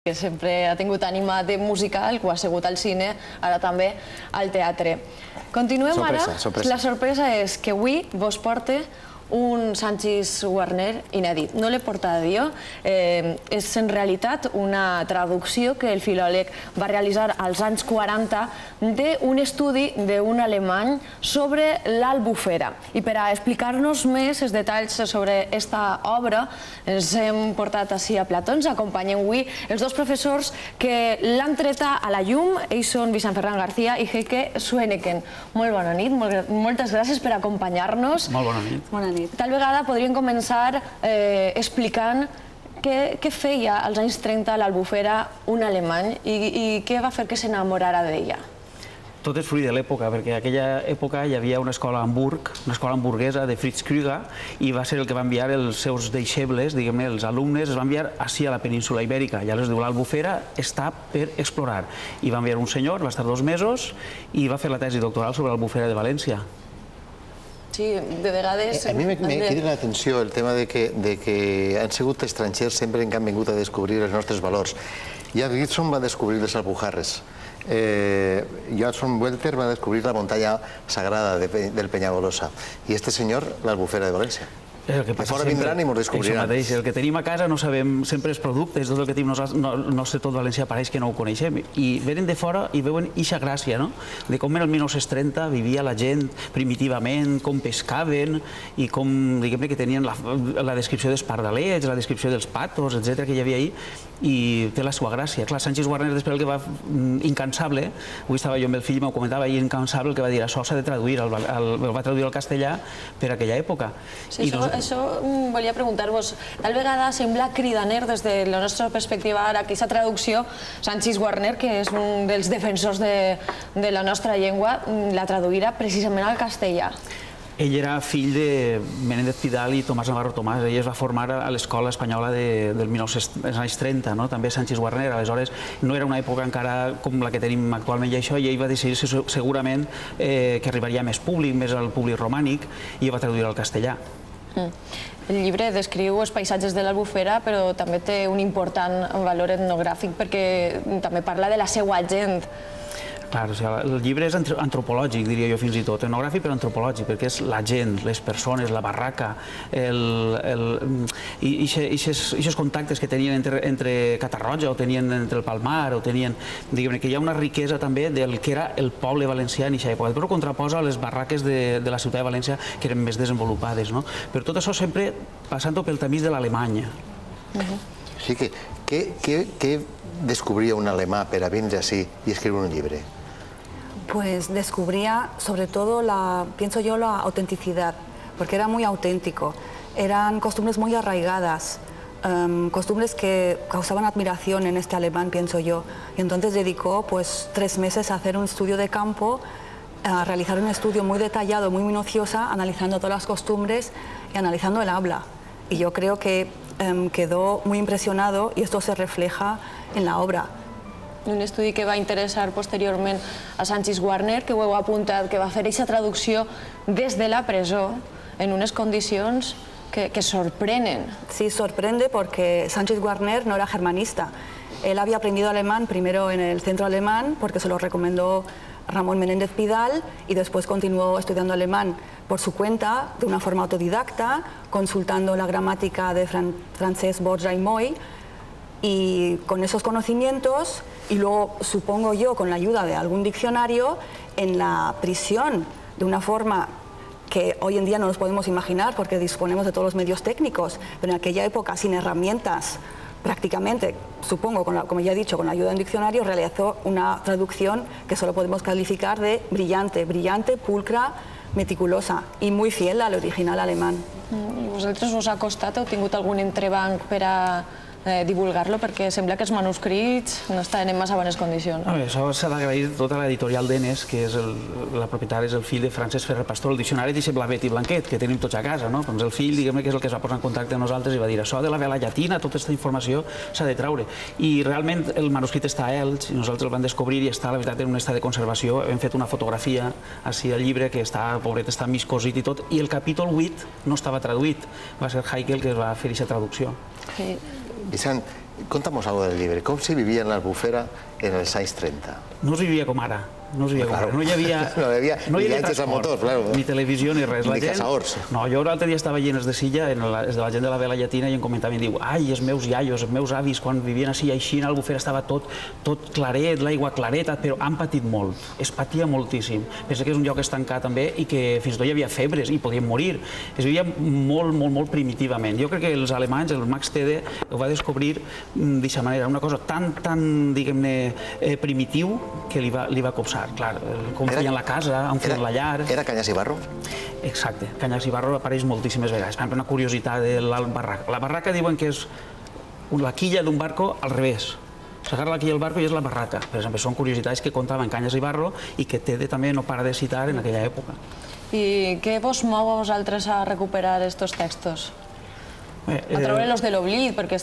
que sempre ha tingut ànima de musical, que ha sigut al cine, ara també al teatre. Continuem ara. La sorpresa és que avui vos porte un Sanchis Guarner inèdit. No l'he portat jo, és en realitat una traducció que el filòleg va realitzar als anys 40 d'un estudi d'un alemany sobre l'Albufera. I per a explicar-nos més els detalls sobre aquesta obra ens hem portat així a plató. Ens acompanyen avui els dos professors que l'han treta a la llum. Ells són Vicent Ferran García i Heike Sweneken. Molt bona nit, moltes gràcies per acompanyar-nos. Molt bona nit. Bona nit. Tal vegada podríem començar explicant què feia als anys 30 l'Albufera un alemany i què va fer que s'enamorara d'ella. Tot és fruit de l'època, perquè en aquella època hi havia una escola a Hamburg, una escola hamburguesa de Fritz Krüger, i va ser el que va enviar els seus deixebles, diguem-ne, els alumnes, els va enviar ací a la península Ibèrica. I aleshores diu, l'Albufera està per explorar. I va enviar un senyor, va estar 2 mesos, i va fer la tesi doctoral sobre l'Albufera de València. Sí, de vegades... A mi me crida l'atenció el tema de que han sigut estrangers sempre que han vingut a descobrir els nostres valors. Ja Gibson va descobrir les Alpujarres. Johann Welter va descobrir la muntanya sagrada del Penyagolosa. I este senyor, l'Albufera de València. Que fora vindran i ens descobriran. El que tenim a casa no sabem sempre els productes, tot el que tenim no sé, tot València pareix que no ho coneixem. I venen de fora i veuen eixa gràcia, no? De com en el 1930 vivia la gent primitivament, com pescaven i com, diguem-ne, que tenien la descripció dels pardalets, la descripció dels patos, etc. que hi havia ahir, i té la seva gràcia. Clar, Sanchis Guarner després el que va incansable, avui estava jo amb el fill i m'ho comentava, i incansable el que va dir, això s'ha de traduir, el va traduir al castellà per aquella època. Això volia preguntar-vos, tal vegada sembla cridaner des de la nostra perspectiva ara aquesta traducció, Sanchis Guarner, que és un dels defensors de la nostra llengua, la traduirà precisament al castellà. Ell era fill de Menéndez Pidal i Tomàs Navarro Tomàs. Ell es va formar a l'escola espanyola dels anys 30, també Sanchis Guarner. Aleshores, no era una època encara com la que tenim actualment i això, i ell va decidir segurament que arribaria més públic, més al públic romànic, i va traduir al castellà. El llibre descriu els paisatges de l'Albufera, però també té un important valor etnogràfic perquè també parla de la seva gent. Clar, el llibre és antropològic, diria jo fins i tot, etnogràfic però antropològic, perquè és la gent, les persones, la barraca, i aquests contactes que tenien entre Catarroja o tenien entre el Palmar, o tenien, diguem-ne, que hi ha una riquesa també del que era el poble valencià en aquesta època, però contraposa a les barraques de la ciutat de València que eren més desenvolupades, no? Però tot això sempre passant-ho pel tamís de l'Alemanya. Sí que, què descobria un alemà per a vindre així i escriure un llibre? Pues descubría sobre todo, pienso yo, la autenticidad, porque era muy auténtico. Eran costumbres muy arraigadas, costumbres que causaban admiración en este alemán, pienso yo. Y entonces dedicó 3 meses a hacer un estudio de campo, a realizar un estudio muy detallado, muy minuciosa, analizando todas las costumbres y analizando el habla. Y yo creo que quedó muy impresionado y esto se refleja en la obra. Un estudi que va interessar posteriorment a Sanchis Guarner, que ho heu apuntat, que va fer aquesta traducció des de la presó en unes condicions que sorprenen. Sí, sorprende porque Sanchis Guarner no era germanista. Él había aprendido alemán primero en el centro alemán porque se lo recomendó Ramón Menéndez Pidal y después continuó estudiando alemán por su cuenta, de una forma autodidacta, consultando la gramática de Francesc Borja y Moy, y con esos conocimientos, y luego supongo yo con la ayuda de algún diccionario, en la prisión, de una forma que hoy en día no nos podemos imaginar porque disponemos de todos los medios técnicos, pero en aquella época sin herramientas, prácticamente, supongo, como ya he dicho, con la ayuda de un diccionario, realizó una traducción que solo podemos calificar de brillante, pulcra, meticulosa y muy fiel al original alemán. I vosaltres us ha costat, heu tingut algun entrebanc per a divulgar-lo, perquè sembla que els manuscrits no estaven en massa bones condicions. Això s'ha d'agrair tota l'editorial d'Enes, que és la propietat, és el fill de Francesc Ferrer Pastor. El diccionari dice blavet i blanquet, que tenim tots a casa, no? Doncs el fill, diguem-ne, que és el que es va posar en contacte amb nosaltres i va dir això de la vela llatina, tota aquesta informació s'ha de treure. I realment el manuscrit està a Elx, i nosaltres el vam descobrir i està, la veritat, en un estat de conservació. Hem fet una fotografia així al llibre, que està, pobret, està mig cosit i tot, i el capítol 8 no estava traduït. Va ser Heike el que va fer aquesta traducció. Vicent, Conta'm algo del llibre. Com se vivia en l'Albufera en els anys 30? No es vivia com ara. No hi havia viatges a motor, ni televisió ni res. Ni caçadors. No, jo l'altre dia estava veient els de Silla, els de la gent de la Vela Llatina, i em comentaven i diu, ai, els meus iaios, els meus avis, quan vivien així, a l'Albufera estava tot claret, l'aigua clareta, però han patit molt, es patia moltíssim. Pensa que és un lloc estancat també i que fins i tot hi havia febres i podien morir. Es vivia molt primitivament. Jo crec que els alemanys, el Max Tede, ho va descobrir d'aquesta manera, una cosa tan, diguem-ne, primitiu que li va copsar. Clar, com feien la casa, on feien la llar... Era Canyes i Barro? Exacte, Canyes i Barro apareix moltíssimes vegades. Per exemple, una curiositat de la barraca. La barraca diuen que és la quilla d'un barco al revés. S'agarra la quilla del barco i és la barraca. Per exemple, són curiositats que contaven Canyes i Barro i que Tede també no para de citar en aquella època. I què vos mou a vosaltres a recuperar estos textos? A treure-los de l'oblit, perquè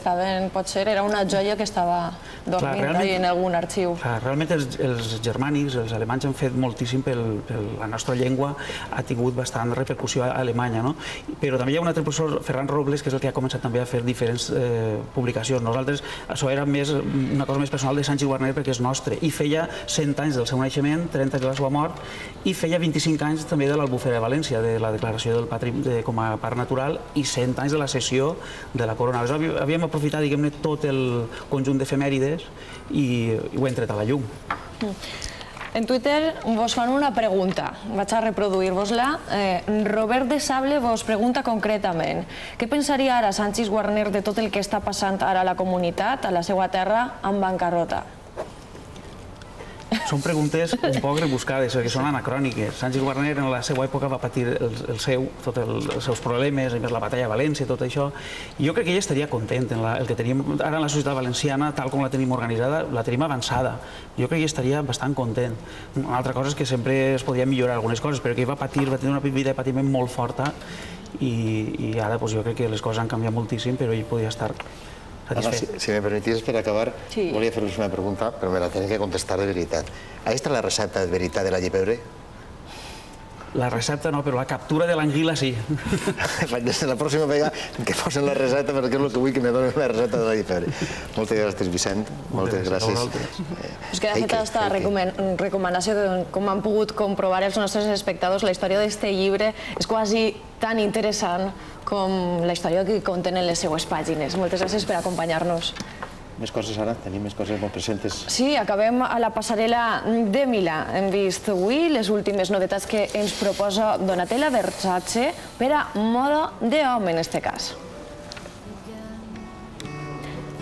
potser era una joia que estava dormint en algun arxiu. Realment els germànics, els alemanys han fet moltíssim per la nostra llengua, ha tingut bastant repercussió a Alemanya, no? Però també hi ha un altre professor, Ferran Robles, que és el que ha començat també a fer diferents publicacions. Nosaltres, això era una cosa més personal de Sanchis Guarner perquè és nostre, i feia 100 anys del seu naixement, 30 anys de la seva mort, i feia 25 anys també de l'Albufera de València, de la declaració del patrimoni com a parc natural, i 100 anys de la sessió de la corona. Havíem aprofitat, diguem-ne, tot el conjunt d'efemèrides i ho hem tret a la llum. En Twitter vos fan una pregunta, vaig a reproduir-vos-la. Robert de Sable vos pregunta concretament què pensaria ara Sanchis Guarner de tot el que està passant ara a la comunitat, a la seva terra, en bancarrota? Són preguntes un poc rebuscades, que són anacròniques. Sanchis Guarner en la seva època va patir tots els seus problemes, a més la batalla a València, tot això. I jo crec que ell estaria content. El que tenim ara en la societat valenciana, tal com la tenim organitzada, la tenim avançada. Jo crec que ell estaria bastant content. Una altra cosa és que sempre es podien millorar algunes coses, però que ell va tenir una vida de patiment molt forta i ara jo crec que les coses han canviat moltíssim, però ell podria estar... Si me permitís, per acabar, volia fer-vos una pregunta, però me la tenen que contestar de veritat. Ahí està la recepta de veritat de la llepebre? La recepta no, però la captura de l'anguila sí. La pròxima vegada que posen la recepta, perquè és el que vull que me donen la recepta de la llepebre. Moltes gràcies, Vicent. Moltes gràcies. Us queda feta aquesta recomanació, com han pogut comprovar els nostres espectadors, la història d'aquest llibre és quasi tan interessant com la història que conten en les seues pàgines. Moltes gràcies per acompanyar-nos. Més coses ara? Tenim més coses molt presentes? Sí, acabem a la passarel·la de Milà. Hem vist avui les últimes novetats que ens proposa Donatella Versace per a moda d'home, en aquest cas.